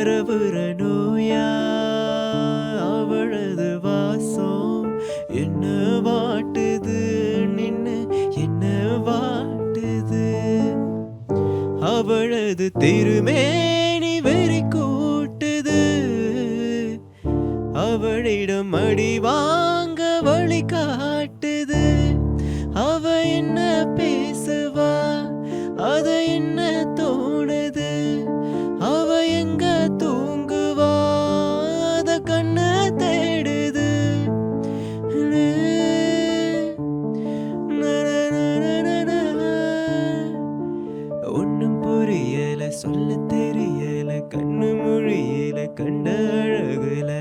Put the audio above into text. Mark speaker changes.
Speaker 1: பரவுற நோயா அவளது வாசம் என்ன வாட்டுது நின்னு என்ன வாட்டுது அவளது திருமேனி வெறி கூட்டுது அவளிடம் அடி வாங்க வழி காட்டுது அவ என்ன பேசுவா அத என்ன தோணுது அவ எங்க தூங்குவா அத கண்ண தேடுது ஒண்ணும் புரியல சொல்ல தெரியல கண்ணு மொழியில கண்ட அழகுல